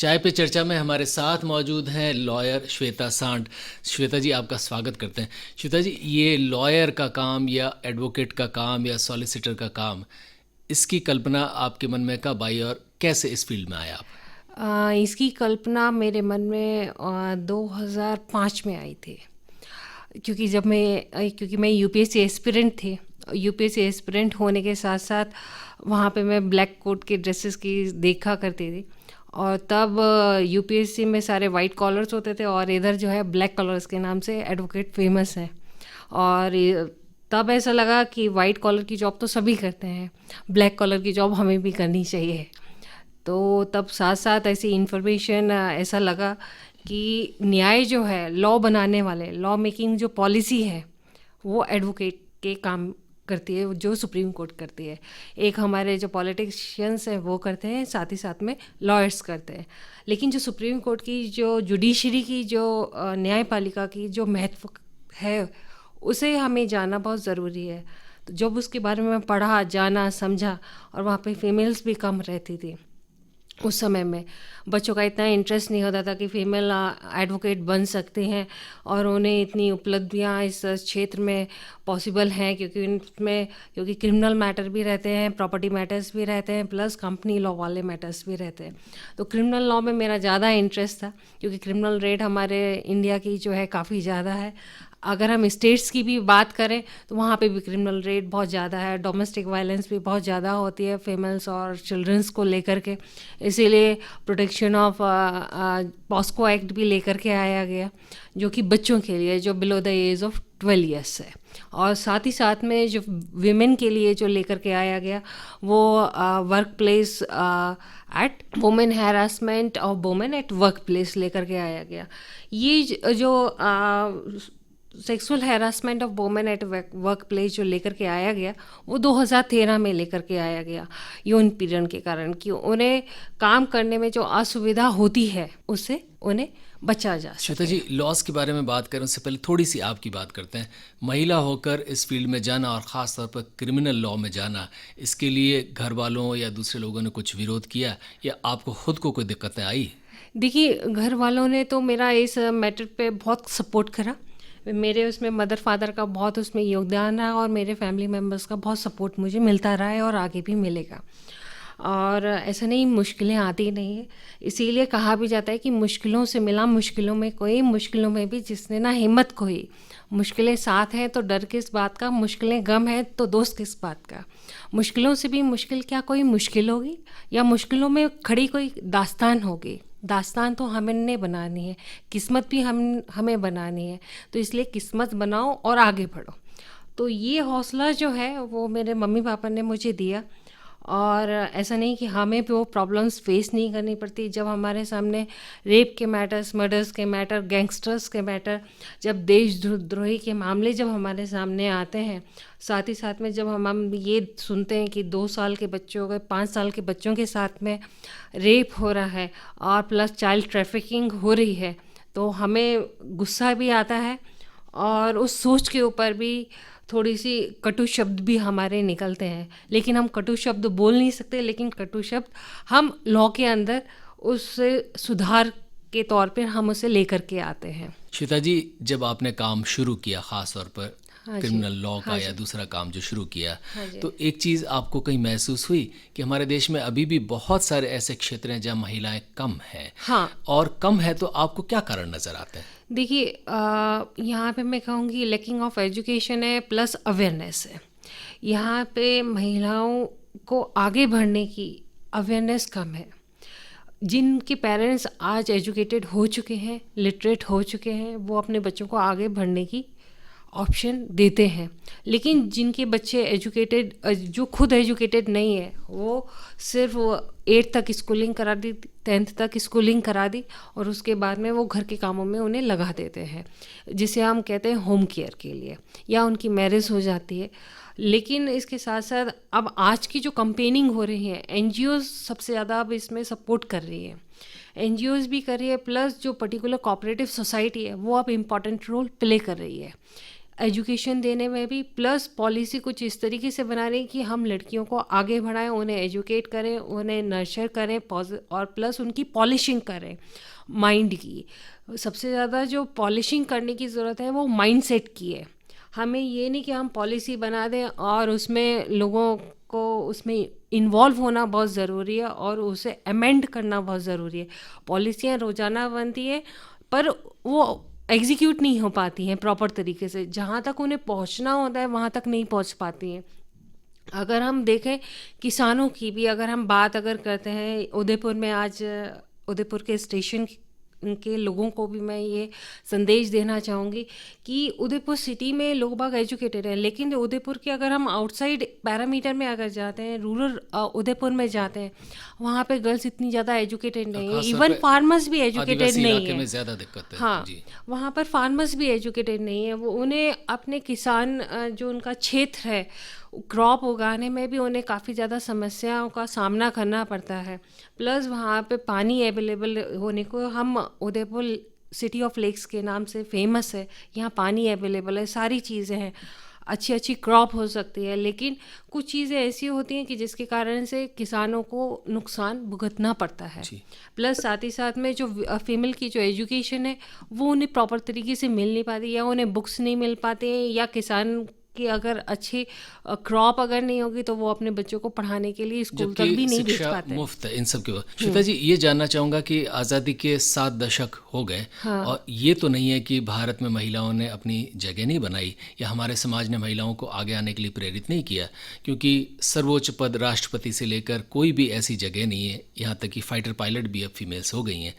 चाय पे चर्चा में हमारे साथ मौजूद हैं लॉयर श्वेता सांड। श्वेता जी, आपका स्वागत करते हैं। श्वेता जी, ये लॉयर का काम या एडवोकेट का काम या सॉलिसिटर का काम, इसकी कल्पना आपके मन में कब आई और कैसे इस फील्ड में आया आप? इसकी कल्पना मेरे मन में 2005 में आई थी। क्योंकि मैं यूपीएससी एस्पिरेंट थी। यूपीएससी एस्पिरेंट होने के साथ साथ वहाँ पे मैं ब्लैक कोट के ड्रेसेस की देखा करती थी। और तब यूपीएससी में सारे वाइट कॉलर्स होते थे और इधर जो है ब्लैक कॉलर्स के नाम से एडवोकेट फेमस है। और तब ऐसा लगा कि वाइट कॉलर की जॉब तो सभी करते हैं, ब्लैक कॉलर की जॉब हमें भी करनी चाहिए। तो तब साथ साथ ऐसी इन्फॉर्मेशन ऐसा लगा कि न्याय जो है, लॉ बनाने वाले, लॉ मेकिंग जो पॉलिसी है, वो एडवोकेट के काम करती है, जो सुप्रीम कोर्ट करती है। एक हमारे जो पॉलिटिशियंस हैं वो करते हैं, साथ ही साथ में लॉयर्स करते हैं। लेकिन जो सुप्रीम कोर्ट की जो जुडिशरी की जो न्यायपालिका की जो महत्व है, उसे हमें जानना बहुत ज़रूरी है। तो जब उसके बारे में पढ़ा, जाना, समझा, और वहाँ पे फीमेल्स भी कम रहती थी उस समय में। बच्चों का इतना इंटरेस्ट नहीं होता था कि फीमेल एडवोकेट बन सकते हैं और उन्हें इतनी उपलब्धियां इस क्षेत्र में पॉसिबल हैं, क्योंकि क्रिमिनल मैटर भी रहते हैं, प्रॉपर्टी मैटर्स भी रहते हैं, प्लस कंपनी लॉ वाले मैटर्स भी रहते हैं। तो क्रिमिनल लॉ में मेरा ज़्यादा इंटरेस्ट था, क्योंकि क्रिमिनल रेट हमारे इंडिया की जो है काफ़ी ज़्यादा है। अगर हम स्टेट्स की भी बात करें तो वहाँ पे भी क्रिमिनल रेट बहुत ज़्यादा है, डोमेस्टिक वायलेंस भी बहुत ज़्यादा होती है फीमेल्स और चिल्ड्रंस को लेकर के। इसीलिए प्रोटेक्शन ऑफ पॉस्को एक्ट भी लेकर के आया गया, जो कि बच्चों के लिए जो below the age of 12 years है। और साथ ही साथ में जो विमेन के लिए जो लेकर के आया गया, वो work place at women harassment of women at work place लेकर के आया गया। ये जो sexual harassment of women at work place जो लेकर के आया गया, वो 2013 में लेकर के आया गया, यौन पीड़न के कारण, कि उन्हें काम करने में जो असुविधा होती है उससे उन्हें बचा जा श्वेता सके। जी, लॉस के बारे में बात करें उससे पहले थोड़ी सी आपकी बात करते हैं। महिला होकर इस फील्ड में जाना और ख़ास तौर पर क्रिमिनल लॉ में जाना, इसके लिए घर वालों या दूसरे लोगों ने कुछ विरोध किया या आपको खुद को कोई दिक्कतें आई? देखिए, घर वालों ने तो मेरा इस मैटर पे बहुत सपोर्ट करा। मेरे उसमें मदर फादर का बहुत उसमें योगदान है और मेरे फैमिली मेम्बर्स का बहुत सपोर्ट मुझे मिलता रहा है और आगे भी मिलेगा। और ऐसा नहीं, मुश्किलें आती नहीं है। इसीलिए कहा भी जाता है कि मुश्किलों से मिला मुश्किलों में कोई, मुश्किलों में भी जिसने ना हिम्मत खोई। मुश्किलें साथ हैं तो डर किस बात का, मुश्किलें गम है तो दोस्त किस बात का। मुश्किलों से भी मुश्किल क्या कोई मुश्किल होगी, या मुश्किलों में खड़ी कोई दास्तान होगी। दास्तान तो हमने बनानी है, किस्मत भी हमें बनानी है। तो इसलिए किस्मत बनाओ और आगे बढ़ो। तो ये हौसला जो है वो मेरे मम्मी पापा ने मुझे दिया। और ऐसा नहीं कि हमें भी वो प्रॉब्लम्स फेस नहीं करनी पड़ती। जब हमारे सामने रेप के मैटर्स, मर्डर्स के मैटर, गैंगस्टर्स के मैटर, जब देशद्रोही के मामले जब हमारे सामने आते हैं, साथ ही साथ में जब हम ये सुनते हैं कि 2 साल के बच्चों के, 5 साल के बच्चों के साथ में रेप हो रहा है और प्लस चाइल्ड ट्रैफिकिंग हो रही है, तो हमें गुस्सा भी आता है। और उस सोच के ऊपर भी थोड़ी सी कटु शब्द भी हमारे निकलते हैं। लेकिन हम कटु शब्द बोल नहीं सकते, लेकिन कटु शब्द हम लॉ के अंदर उससे सुधार के तौर पर हम उसे लेकर के आते हैं। श्वेता जी, जब आपने काम शुरू किया, ख़ास तौर पर हाँ जी। क्रिमिनल लॉ का हाँ या जी। दूसरा काम जो शुरू किया, हाँ जी। तो एक चीज़ आपको कहीं महसूस हुई कि हमारे देश में अभी भी बहुत सारे ऐसे क्षेत्र हैं जहाँ महिलाएं कम हैं? हाँ। और कम है तो आपको क्या कारण नज़र आते हैं? देखिए, यहाँ पे मैं कहूँगी लैकिंग ऑफ एजुकेशन है, प्लस अवेयरनेस है। यहाँ पे महिलाओं को आगे बढ़ने की अवेयरनेस कम है। जिनके पेरेंट्स आज एजुकेटेड हो चुके हैं, लिटरेट हो चुके हैं, वो अपने बच्चों को आगे बढ़ने की ऑप्शन देते हैं। लेकिन जिनके बच्चे एजुकेटेड, जो खुद एजुकेटेड नहीं है, वो सिर्फ 8 तक स्कूलिंग करा दी, 10th तक स्कूलिंग करा दी, और उसके बाद में वो घर के कामों में उन्हें लगा देते हैं, जिसे हम कहते हैं होम केयर के लिए, या उनकी मैरिज हो जाती है। लेकिन इसके साथ साथ अब आज की जो कंपेनिंग हो रही है, एनजीओज सबसे ज़्यादा अब इसमें सपोर्ट कर रही है। एनजीओज भी कर रही है, प्लस जो पर्टिकुलर कोऑपरेटिव सोसाइटी है वो अब इम्पॉर्टेंट रोल प्ले कर रही है। एजुकेशन देने में भी, प्लस पॉलिसी कुछ इस तरीके से बना रही कि हम लड़कियों को आगे बढ़ाएं, उन्हें एजुकेट करें, उन्हें नर्चर करें और प्लस उनकी पॉलिशिंग करें माइंड की। सबसे ज़्यादा जो पॉलिशिंग करने की ज़रूरत है वो माइंड सेट की है। हमें ये नहीं कि हम पॉलिसी बना दें और उसमें लोगों को उसमें इन्वॉल्व होना बहुत ज़रूरी है और उसे अमेंड करना बहुत ज़रूरी है। पॉलिसियाँ रोज़ाना बनती है पर वो एग्जीक्यूट नहीं हो पाती हैं प्रॉपर तरीके से, जहाँ तक उन्हें पहुँचना होता है वहाँ तक नहीं पहुँच पाती हैं। अगर हम देखें किसानों की भी अगर हम बात अगर करते हैं, उदयपुर में आज उदयपुर के स्टेशन के लोगों को भी मैं ये संदेश देना चाहूँगी कि उदयपुर सिटी में लोग बाग एजुकेटेड हैं, लेकिन उदयपुर के अगर हम आउटसाइड पैरामीटर में अगर जाते हैं, रूरल उदयपुर में जाते हैं, वहाँ पे गर्ल्स इतनी ज़्यादा एजुकेटेड नहीं है, खासतौर इवन पे फार्मर्स भी एजुकेटेड आदिवासी नहीं इलाके है। में ज़्यादा दिक्कत है हाँ, जी। वहाँ पर फार्मर्स भी एजुकेटेड नहीं है। वो उन्हें अपने किसान जो उनका क्षेत्र है क्रॉप उगाने में भी उन्हें काफ़ी ज़्यादा समस्याओं का सामना करना पड़ता है। प्लस वहाँ पे पानी अवेलेबल होने को, हम उदयपुर सिटी ऑफ लेक्स के नाम से फेमस है, यहाँ पानी अवेलेबल है, सारी चीज़ें हैं, अच्छी अच्छी क्रॉप हो सकती है, लेकिन कुछ चीज़ें ऐसी होती हैं कि जिसके कारण से किसानों को नुकसान भुगतना पड़ता है। प्लस साथ ही साथ में जो फीमेल की जो एजुकेशन है वो उन्हें प्रॉपर तरीके से मिल नहीं पाती, या उन्हें बुक्स नहीं मिल पाते हैं, या किसान की अगर अच्छी क्रॉप अगर नहीं होगी तो वो अपने बच्चों को पढ़ाने के लिए स्कूल तक भी नहीं भेज शिक्षा पाते। मुफ्त है इन सब के बाद। श्वेता जी, ये जानना चाहूँगा कि आज़ादी के 7 दशक हो गए, और ये तो नहीं है कि भारत में महिलाओं ने अपनी जगह नहीं बनाई या हमारे समाज ने महिलाओं को आगे आने के लिए प्रेरित नहीं किया, क्योंकि सर्वोच्च पद राष्ट्रपति से लेकर कोई भी ऐसी जगह नहीं है, यहाँ तक कि फाइटर पायलट भी अब फीमेल्स हो गई हैं।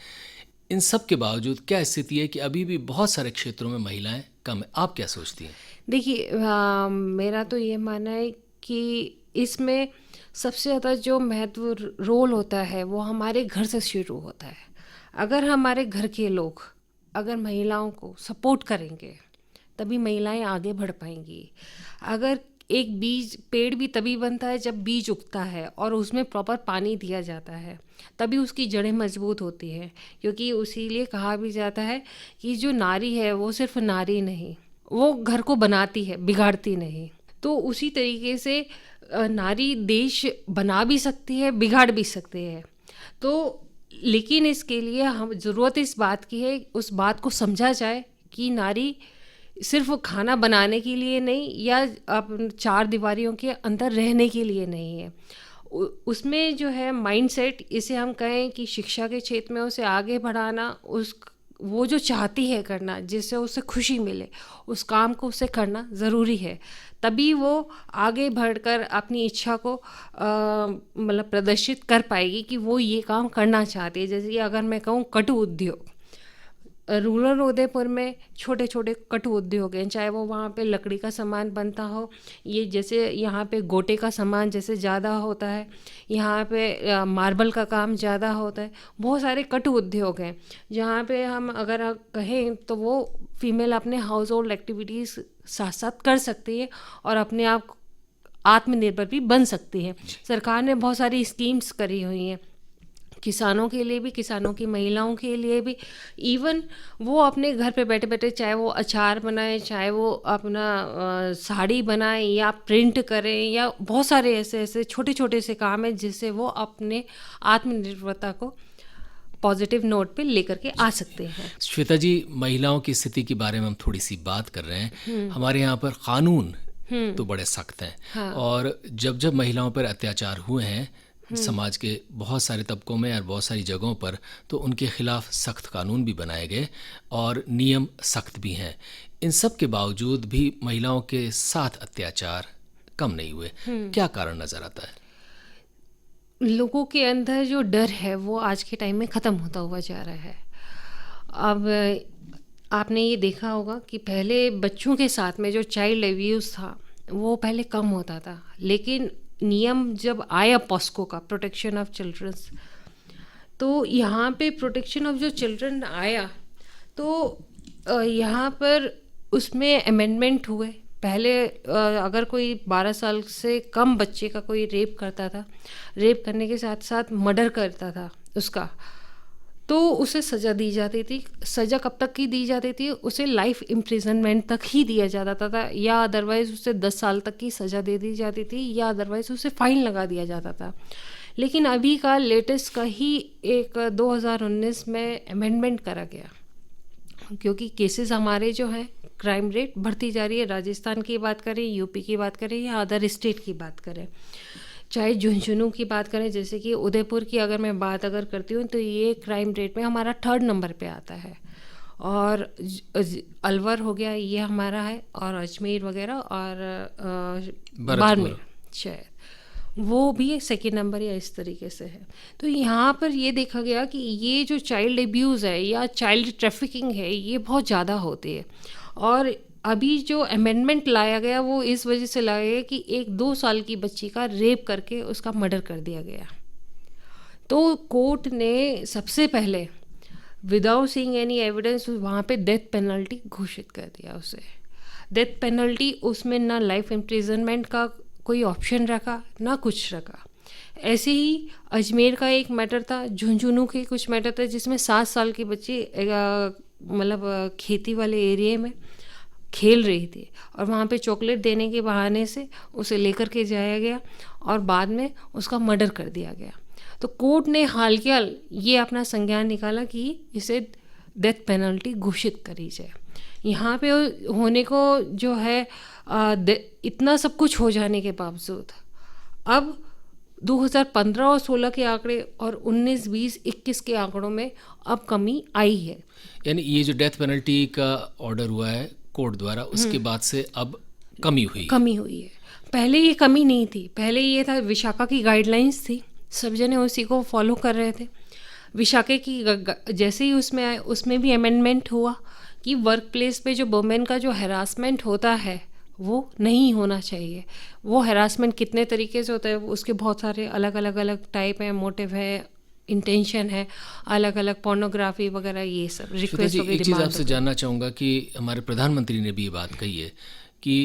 इन सब के बावजूद क्या स्थिति है कि अभी भी बहुत सारे क्षेत्रों में महिलाएं कम है? आप क्या सोचती हैं? देखिए, मेरा तो ये मानना है कि इसमें सबसे ज़्यादा जो महत्व रोल होता है वो हमारे घर से शुरू होता है। अगर हमारे घर के लोग अगर महिलाओं को सपोर्ट करेंगे तभी महिलाएं आगे बढ़ पाएंगी। अगर एक पेड़ भी तभी बनता है जब बीज उगता है और उसमें प्रॉपर पानी दिया जाता है, तभी उसकी जड़ें मजबूत होती हैं। क्योंकि उसीलिए कहा भी जाता है कि जो नारी है वो सिर्फ नारी नहीं, वो घर को बनाती है, बिगाड़ती नहीं। तो उसी तरीके से नारी देश बना भी सकती है, बिगाड़ भी सकती है। तो लेकिन इसके लिए हम ज़रूरत इस बात की है, उस बात को समझा जाए कि नारी सिर्फ खाना बनाने के लिए नहीं या अब 4 दीवारियों के अंदर रहने के लिए नहीं है। उसमें जो है माइंडसेट, इसे हम कहें कि शिक्षा के क्षेत्र में उसे आगे बढ़ाना, वो जो चाहती है करना, जिससे उसे खुशी मिले, उस काम को उसे करना ज़रूरी है। तभी वो आगे बढ़कर अपनी इच्छा को मतलब प्रदर्शित कर पाएगी कि वो ये काम करना चाहती है। जैसे कि अगर मैं कहूँ कटु उद्योग, रूरल उदयपुर में छोटे छोटे कटु उद्योग हैं, चाहे वो वहाँ पे लकड़ी का सामान बनता हो, ये जैसे यहाँ पे गोटे का सामान जैसे ज़्यादा होता है, यहाँ पे मार्बल का काम ज़्यादा होता है। बहुत सारे कटु उद्योग हैं जहाँ पे हम अगर कहें तो वो फीमेल अपने हाउस होल्ड एक्टिविटीज़ साथ साथ कर सकती है और अपने आप आत्मनिर्भर भी बन सकती है। सरकार ने बहुत सारी स्कीम्स करी हुई हैं किसानों के लिए भी, किसानों की महिलाओं के लिए भी। इवन वो अपने घर पे बैठे बैठे चाहे वो अचार बनाएं, चाहे वो अपना साड़ी बनाएं या प्रिंट करें, या बहुत सारे ऐसे ऐसे छोटे छोटे से काम हैं जिससे वो अपने आत्मनिर्भरता को पॉजिटिव नोट पे लेकर के आ सकते हैं। श्वेता जी, महिलाओं की स्थिति के बारे में हम थोड़ी सी बात कर रहे हैं। हमारे यहाँ पर कानून तो बड़े सख्त हैं। हाँ। और जब जब महिलाओं पर अत्याचार हुए हैं समाज के बहुत सारे तबकों में और बहुत सारी जगहों पर, तो उनके खिलाफ सख्त कानून भी बनाए गए और नियम सख्त भी हैं। इन सब के बावजूद भी महिलाओं के साथ अत्याचार कम नहीं हुए। क्या कारण नज़र आता है? लोगों के अंदर जो डर है वो आज के टाइम में ख़त्म होता हुआ जा रहा है। अब आपने ये देखा होगा कि पहले बच्चों के साथ में जो चाइल्ड अब्यूज़ था वो पहले कम होता था, लेकिन नियम जब आया पॉस्को का, प्रोटेक्शन ऑफ चिल्ड्रंस, तो यहाँ पे प्रोटेक्शन ऑफ जो चिल्ड्रन आया तो यहाँ पर उसमें अमेंडमेंट हुए। पहले अगर कोई 12 साल से कम बच्चे का कोई रेप करता था, रेप करने के साथ साथ मर्डर करता था उसका, तो उसे सज़ा दी जाती थी। सज़ा कब तक की दी जाती थी? उसे लाइफ इम्प्रिजनमेंट तक ही दिया जाता था, या अदरवाइज़ उसे 10 साल तक की सज़ा दे दी जाती थी, या अदरवाइज़ उसे फ़ाइन लगा दिया जाता था। लेकिन अभी का लेटेस्ट का ही एक 2019 में अमेंडमेंट करा गया, क्योंकि केसेस हमारे जो हैं, क्राइम रेट बढ़ती जा रही है। राजस्थान की बात करें, यूपी की बात करें, या अदर स्टेट की बात करें, चाहे झुंझुनू की बात करें, जैसे कि उदयपुर की अगर मैं बात करती हूँ, तो ये क्राइम रेट में हमारा 3rd नंबर पे आता है। और अलवर हो गया, ये हमारा है, और अजमेर वगैरह, और बाड़मेर शायद वो भी 2nd नंबर या इस तरीके से है। तो यहाँ पर ये देखा गया कि ये जो चाइल्ड अब्यूज़ है या चाइल्ड ट्रैफिकिंग है, ये बहुत ज़्यादा होती है। और अभी जो अमेंडमेंट लाया गया वो इस वजह से लाया गया कि एक 2 साल की बच्ची का रेप करके उसका मर्डर कर दिया गया। तो कोर्ट ने सबसे पहले विदाउट सीइंग एनी एविडेंस वहाँ पे डेथ पेनल्टी घोषित कर दिया उसे। डेथ पेनल्टी, उसमें ना लाइफ इम्प्रिजनमेंट का कोई ऑप्शन रखा, ना कुछ रखा। ऐसे ही अजमेर का एक मैटर था, झुंझुनू के कुछ मैटर था, जिसमें 7 साल की बच्ची मतलब खेती वाले एरिया में खेल रही थी, और वहाँ पे चॉकलेट देने के बहाने से उसे लेकर के जाया गया और बाद में उसका मर्डर कर दिया गया। तो कोर्ट ने हाल के हाल ये अपना संज्ञान निकाला कि इसे डेथ पेनल्टी घोषित करी जाए। यहाँ पे होने को जो है इतना सब कुछ हो जाने के बावजूद अब 2015 और 16 के आंकड़े और 19, 20, 21 के आंकड़ों में अब कमी आई है। यानी ये जो डेथ पेनल्टी का ऑर्डर हुआ है कोर्ट द्वारा, उसके बाद से अब कमी हुई है। पहले ये कमी नहीं थी। पहले ये था, विशाखा की गाइडलाइंस थी, सब जने उसी को फॉलो कर रहे थे। विशाखा की जैसे ही उसमें आए, उसमें भी अमेंडमेंट हुआ कि वर्क प्लेस पे जो वुमेन का जो हैरासमेंट होता है वो नहीं होना चाहिए। वो हैरासमेंट कितने तरीके से होता है, उसके बहुत सारे अलग अलग टाइप हैं, मोटिव है, इंटेंशन है, अलग अलग पोर्नोग्राफी वगैरह, ये सब रिक्वेस्ट वगैरह। एक चीज़ आपसे जानना चाहूँगा कि हमारे प्रधानमंत्री ने भी ये बात कही है कि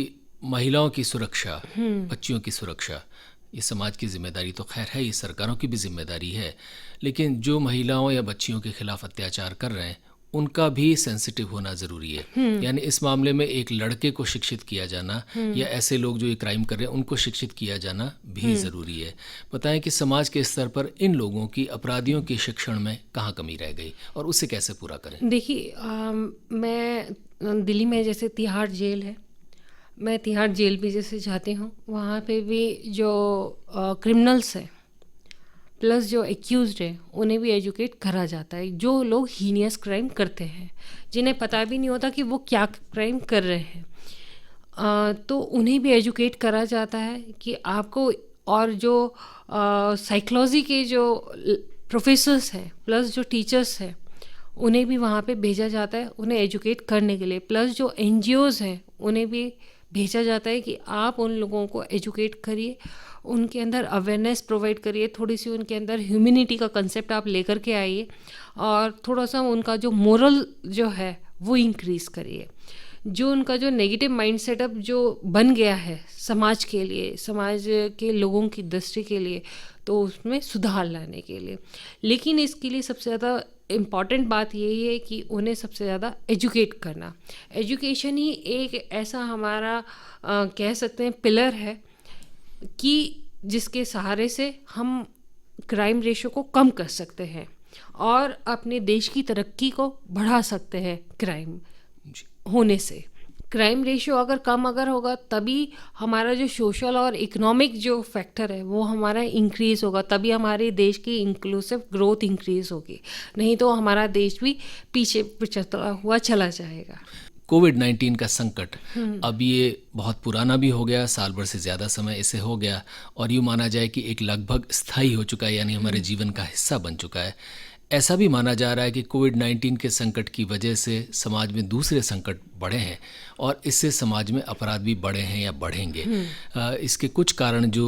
महिलाओं की सुरक्षा, बच्चियों की सुरक्षा, ये समाज की जिम्मेदारी तो खैर है, ये सरकारों की भी जिम्मेदारी है, लेकिन जो महिलाओं या बच्चियों के खिलाफ अत्याचार कर रहे हैं उनका भी सेंसिटिव होना ज़रूरी है। यानी इस मामले में एक लड़के को शिक्षित किया जाना या ऐसे लोग जो ये क्राइम कर रहे हैं उनको शिक्षित किया जाना भी ज़रूरी है। बताएं कि समाज के स्तर पर इन लोगों की, अपराधियों के शिक्षण में कहाँ कमी रह गई और उसे कैसे पूरा करें? देखिए, मैं दिल्ली में जैसे तिहाड़ जेल है, मैं तिहाड़ जेल भी जैसे जाती हूँ, वहाँ पे भी जो क्रिमिनल्स हैं प्लस जो एक्यूज्ड है उन्हें भी एजुकेट करा जाता है। जो लोग हीनियस क्राइम करते हैं, जिन्हें पता भी नहीं होता कि वो क्या क्राइम कर रहे हैं, तो उन्हें भी एजुकेट करा जाता है कि आपको, और जो साइकोलॉजी के जो प्रोफेसर्स हैं प्लस जो टीचर्स हैं उन्हें भी वहाँ पे भेजा जाता है उन्हें एजुकेट करने के लिए। प्लस जो NGOs हैं उन्हें भी भेजा जाता है कि आप उन लोगों को एजुकेट करिए, उनके अंदर अवेयरनेस प्रोवाइड करिए, थोड़ी सी उनके अंदर ह्यूमैनिटी का कंसेप्ट आप लेकर के आइए, और थोड़ा सा उनका जो मोरल जो है वो इंक्रीज़ करिए। जो उनका जो नेगेटिव माइंड सेटअप जो बन गया है समाज के लिए, समाज के लोगों की दृष्टि के लिए, तो उसमें सुधार लाने के लिए। लेकिन इसके लिए सबसे ज़्यादा इम्पॉर्टेंट बात यही है कि उन्हें सबसे ज़्यादा एजुकेट करना। एजुकेशन ही एक ऐसा हमारा कह सकते हैं पिलर है कि जिसके सहारे से हम क्राइम रेशो को कम कर सकते हैं और अपने देश की तरक्की को बढ़ा सकते हैं। क्राइम होने से क्राइम रेशियो अगर कम होगा तभी हमारा जो सोशल और इकोनॉमिक जो फैक्टर है वो हमारा इंक्रीज़ होगा, तभी हमारे देश की इंक्लूसिव ग्रोथ इंक्रीज़ होगी। नहीं तो हमारा देश भी पीछे पिछड़ता हुआ चला जाएगा। कोविड-19 का संकट अब ये बहुत पुराना भी हो गया, साल भर से ज़्यादा समय इसे हो गया और यूँ माना जाए कि एक लगभग स्थायी हो चुका है, यानी हमारे जीवन का हिस्सा बन चुका है। ऐसा भी माना जा रहा है कि कोविड-19 के संकट की वजह से समाज में दूसरे संकट बढ़े हैं और इससे समाज में अपराध भी बढ़े हैं या बढ़ेंगे। इसके कुछ कारण जो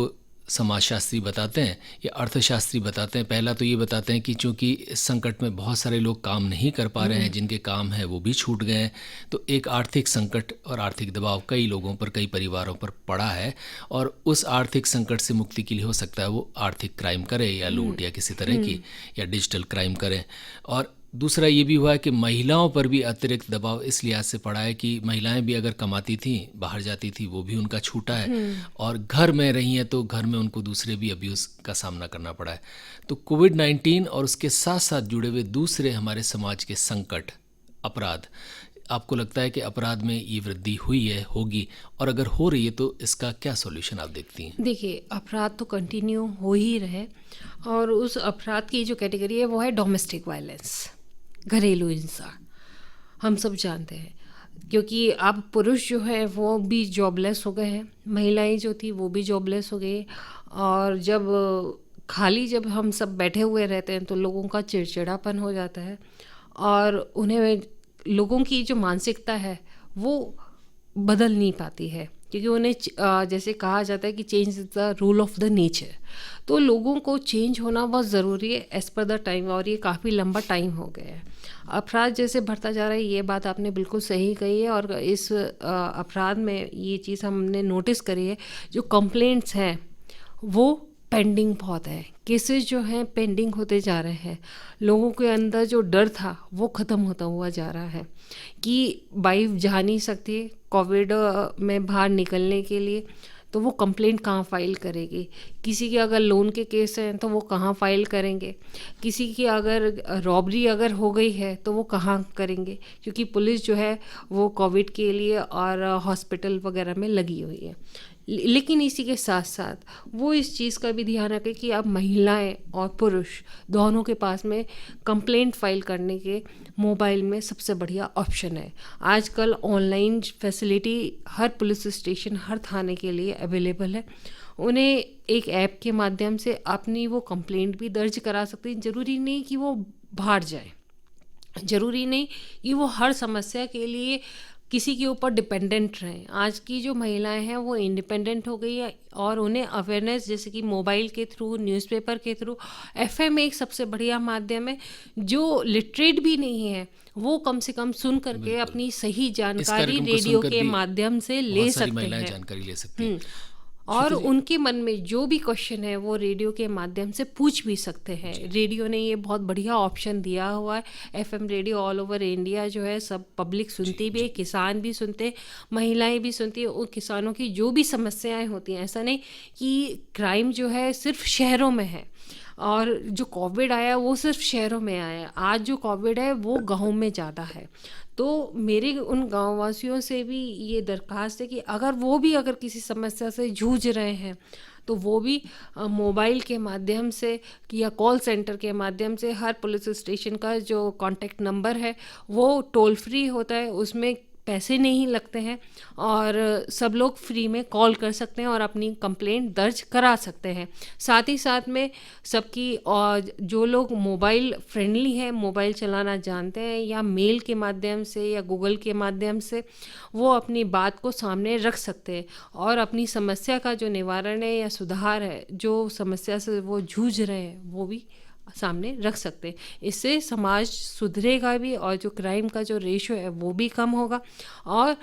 समाजशास्त्री बताते हैं या अर्थशास्त्री बताते हैं? पहला तो ये बताते हैं कि चूंकि इस संकट में बहुत सारे लोग काम नहीं कर पा रहे हैं, जिनके काम हैं वो भी छूट गए हैं, तो एक आर्थिक संकट और आर्थिक दबाव कई लोगों पर, कई परिवारों पर पड़ा है। और उस आर्थिक संकट से मुक्ति के लिए हो सकता है वो आर्थिक क्राइम करे या लूट या किसी तरह की या डिजिटल क्राइम करें। और दूसरा ये भी हुआ है कि महिलाओं पर भी अतिरिक्त दबाव इस लिहाज से पड़ा है कि महिलाएं भी अगर कमाती थी, बाहर जाती थी, वो भी उनका छूटा है, और घर में रही हैं तो घर में उनको दूसरे भी अब्यूज़ का सामना करना पड़ा है। तो कोविड-19 और उसके साथ साथ जुड़े हुए दूसरे हमारे समाज के संकट, अपराध, आपको लगता है कि अपराध में ये वृद्धि हुई है, होगी, और अगर हो रही है तो इसका क्या सॉल्यूशन आप देखती हैं? देखिए, अपराध तो कंटिन्यू हो ही रहे, और उस अपराध की जो कैटेगरी है वो है डोमेस्टिक वायलेंस, घरेलू हिंसा। हम सब जानते हैं, क्योंकि अब पुरुष जो है वो भी जॉबलेस हो गए हैं, महिलाएं जो थी वो भी जॉबलेस हो गई। और जब हम सब बैठे हुए रहते हैं तो लोगों का चिड़चिड़ापन हो जाता है, और उन्हें, लोगों की जो मानसिकता है वो बदल नहीं पाती है, क्योंकि उन्हें जैसे कहा जाता है कि change is the rule of the nature. तो लोगों को चेंज होना बहुत ज़रूरी है एज़ पर द टाइम, और ये काफ़ी लंबा टाइम हो गया है। अपराध जैसे बढ़ता जा रहा है, ये बात आपने बिल्कुल सही कही है। और इस अपराध में ये चीज़ हमने नोटिस करी है, जो कंप्लेंट्स हैं वो पेंडिंग बहुत है, केसेस जो हैं पेंडिंग होते जा रहे हैं। लोगों के अंदर जो डर था वो ख़त्म होता हुआ जा रहा है कि वाइफ जा नहीं सकती कोविड में बाहर निकलने के लिए, तो वो कंप्लेंट कहाँ फाइल करेगी। किसी के अगर लोन के केस हैं तो वो कहाँ फाइल करेंगे। किसी की अगर रॉबरी अगर हो गई है तो वो कहाँ करेंगे, क्योंकि पुलिस जो है वो कोविड के लिए और हॉस्पिटल वगैरह में लगी हुई है। लेकिन इसी के साथ साथ वो इस चीज़ का भी ध्यान रखें कि अब महिलाएं और पुरुष दोनों के पास में कंप्लेंट फाइल करने के मोबाइल में सबसे बढ़िया ऑप्शन है। आजकल ऑनलाइन फैसिलिटी हर पुलिस स्टेशन, हर थाने के लिए अवेलेबल है। उन्हें एक ऐप के माध्यम से अपनी वो कंप्लेंट भी दर्ज करा सकते हैं। ज़रूरी नहीं कि वो बाहर जाए, ज़रूरी नहीं कि वो हर समस्या के लिए किसी के ऊपर डिपेंडेंट रहें। आज की जो महिलाएं हैं वो इंडिपेंडेंट हो गई है, और उन्हें अवेयरनेस जैसे कि मोबाइल के थ्रू, न्यूज़पेपर के थ्रू, एफएम एक सबसे बढ़िया माध्यम है। जो लिटरेट भी नहीं है वो कम से कम सुन करके अपनी सही इस जानकारी कार्यक्रम को रेडियो सुनकर के भी माध्यम से ले बहुत सारी सकते महिलाएं हैं। जानकारी ले सकती हैं। और उनके मन में जो भी क्वेश्चन है वो रेडियो के माध्यम से पूछ भी सकते हैं। रेडियो ने ये बहुत बढ़िया ऑप्शन दिया हुआ है। FM radio all over India जो है सब पब्लिक सुनती भी है, किसान भी सुनते हैं, महिलाएं भी सुनती है। उन किसानों की जो भी समस्याएं होती हैं, ऐसा नहीं कि क्राइम जो है सिर्फ शहरों में है और जो कोविड आया वो सिर्फ शहरों में आया। आज जो कोविड है वो गाँव में ज़्यादा है। तो मेरी उन गाँववासियों से भी ये दरख्वास्त है कि अगर किसी समस्या से जूझ रहे हैं तो वो भी मोबाइल के माध्यम से या कॉल सेंटर के माध्यम से, हर पुलिस स्टेशन का जो कॉन्टैक्ट नंबर है वो टोल फ्री होता है, उसमें पैसे नहीं लगते हैं, और सब लोग फ्री में कॉल कर सकते हैं और अपनी कंप्लेंट दर्ज करा सकते हैं। साथ ही साथ में सबकी, और जो लोग मोबाइल फ्रेंडली हैं, मोबाइल चलाना जानते हैं, या मेल के माध्यम से या गूगल के माध्यम से वो अपनी बात को सामने रख सकते हैं और अपनी समस्या का जो निवारण है या सुधार है, जो समस्या से वो जूझ रहे हैं, वो भी सामने रख सकते हैं। इससे समाज सुधरेगा भी, और जो क्राइम का जो रेशो है वो भी कम होगा, और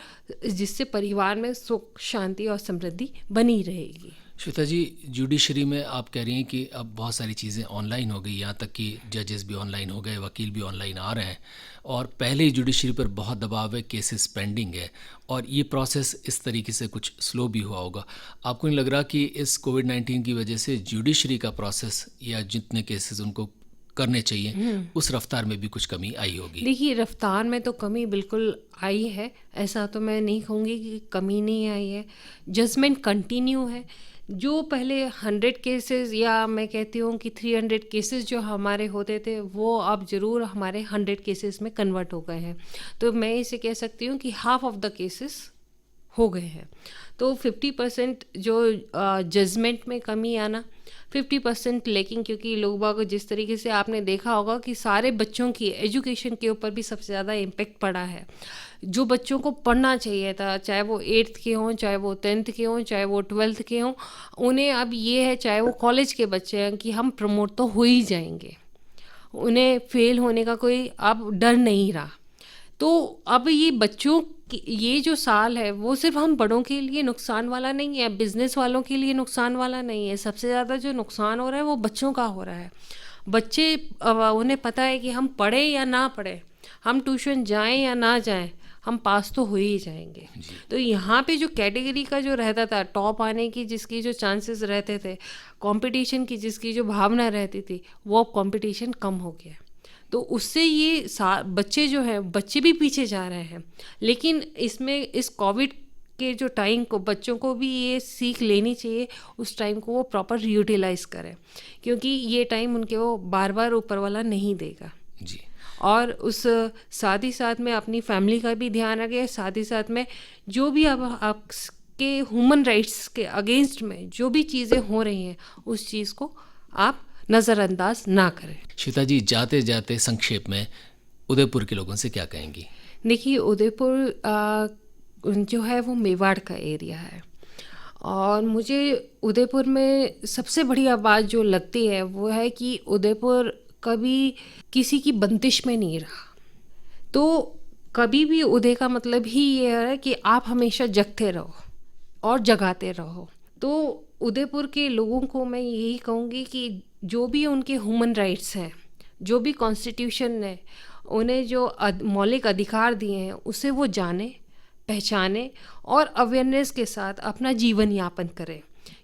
जिससे परिवार में सुख, शांति और समृद्धि बनी रहेगी। श्वेता जी, जुडिशरी में आप कह रही हैं कि अब बहुत सारी चीज़ें ऑनलाइन हो गई, यहाँ तक कि जजेस भी ऑनलाइन हो गए, वकील भी ऑनलाइन आ रहे हैं, और पहले ही जुडिशरी पर बहुत दबाव है, केसेस पेंडिंग है, और ये प्रोसेस इस तरीके से कुछ स्लो भी हुआ होगा। आपको नहीं लग रहा कि इस कोविड-19 की वजह से जुडिशरी का प्रोसेस या जितने केसेस उनको करने चाहिए उस रफ्तार में भी कुछ कमी आई होगी? देखिए, रफ्तार में तो कमी बिल्कुल आई है, ऐसा तो मैं नहीं कहूँगी कि कमी नहीं आई है। जजमेंट कंटिन्यू है। जो पहले 100 केसेस, या मैं कहती हूँ कि 300 केसेस जो हमारे होते थे, वो अब ज़रूर हमारे 100 केसेस में कन्वर्ट हो गए हैं। तो मैं इसे कह सकती हूँ कि हाफ ऑफ द केसेस हो गए हैं। तो 50% जो जजमेंट में कमी आना, 50% लेकिन क्योंकि लोग बाग जिस तरीके से आपने देखा होगा कि सारे बच्चों की एजुकेशन के ऊपर भी सबसे ज़्यादा इम्पेक्ट पड़ा है। जो बच्चों को पढ़ना चाहिए था, चाहे वो 8th के हों, चाहे वो 10th के हों, चाहे वो 12th के हों, उन्हें अब ये है, चाहे वो कॉलेज के बच्चे हैं, कि हम प्रमोट तो हो ही जाएंगे। उन्हें फेल होने का कोई अब डर नहीं रहा। तो अब ये बच्चों ये जो साल है वो सिर्फ हम बड़ों के लिए नुकसान वाला नहीं है, बिजनेस वालों के लिए नुकसान वाला नहीं है। सबसे ज़्यादा जो नुकसान हो रहा है वो बच्चों का हो रहा है। बच्चे उन्हें पता है कि हम पढ़े या ना पढ़े, हम ट्यूशन जाएं या ना जाएं, हम पास तो हो ही जाएंगे। तो यहाँ पे जो कैटेगरी का जो रहता था, टॉप आने की जिसकी जो चांसेस रहते थे, कंपटीशन की जिसकी जो भावना रहती थी, वो अब कंपटीशन कम हो गया। तो उससे ये बच्चे जो हैं, बच्चे भी पीछे जा रहे हैं। लेकिन इसमें इस कोविड के जो टाइम को बच्चों को भी ये सीख लेनी चाहिए, उस टाइम को वो प्रॉपर यूटिलाइज करें, क्योंकि ये टाइम उनके वो बार बार ऊपर वाला नहीं देगा जी। और उस साथ ही साथ में अपनी फैमिली का भी ध्यान रखें। साथ ही साथ में जो भी अब आपके ह्यूमन राइट्स के अगेंस्ट में जो भी चीज़ें हो रही हैं, उस चीज़ को आप नज़रअंदाज ना करें। श्वेता जी, जाते जाते संक्षेप में उदयपुर के लोगों से क्या कहेंगी? देखिए, उदयपुर जो है वो मेवाड़ का एरिया है, और मुझे उदयपुर में सबसे बढ़िया बात जो लगती है वो है कि उदयपुर कभी किसी की बंदिश में नहीं रहा। तो कभी भी उदय का मतलब ही ये है कि आप हमेशा जगते रहो और जगाते रहो। तो उदयपुर के लोगों को मैं यही कहूँगी कि जो भी उनके ह्यूमन राइट्स हैं, जो भी कॉन्स्टिट्यूशन ने उन्हें जो मौलिक अधिकार दिए हैं, उसे वो जाने, पहचाने और अवेयरनेस के साथ अपना जीवन यापन करें।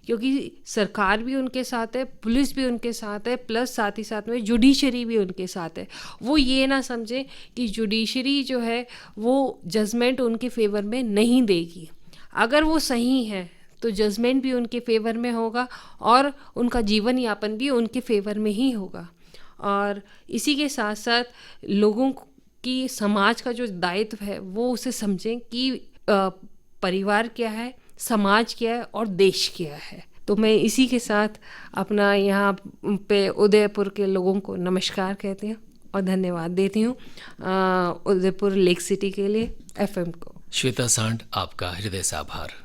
क्योंकि सरकार भी उनके साथ है, पुलिस भी उनके साथ है, प्लस साथ ही साथ में जुडिशरी भी उनके साथ है। वो ये ना समझें कि जुडिशरी जो है वो जजमेंट उनके फेवर में नहीं देगी। अगर वो सही है तो जजमेंट भी उनके फेवर में होगा और उनका जीवन यापन भी उनके फेवर में ही होगा। और इसी के साथ साथ लोगों की समाज का जो दायित्व है वो उसे समझें कि परिवार क्या है, समाज क्या है और देश क्या है। तो मैं इसी के साथ अपना यहाँ पे उदयपुर के लोगों को नमस्कार कहती हूँ और धन्यवाद देती हूँ उदयपुर लेक सिटी के लिए, FM को। श्वेता सांड, आपका हृदय से आभार।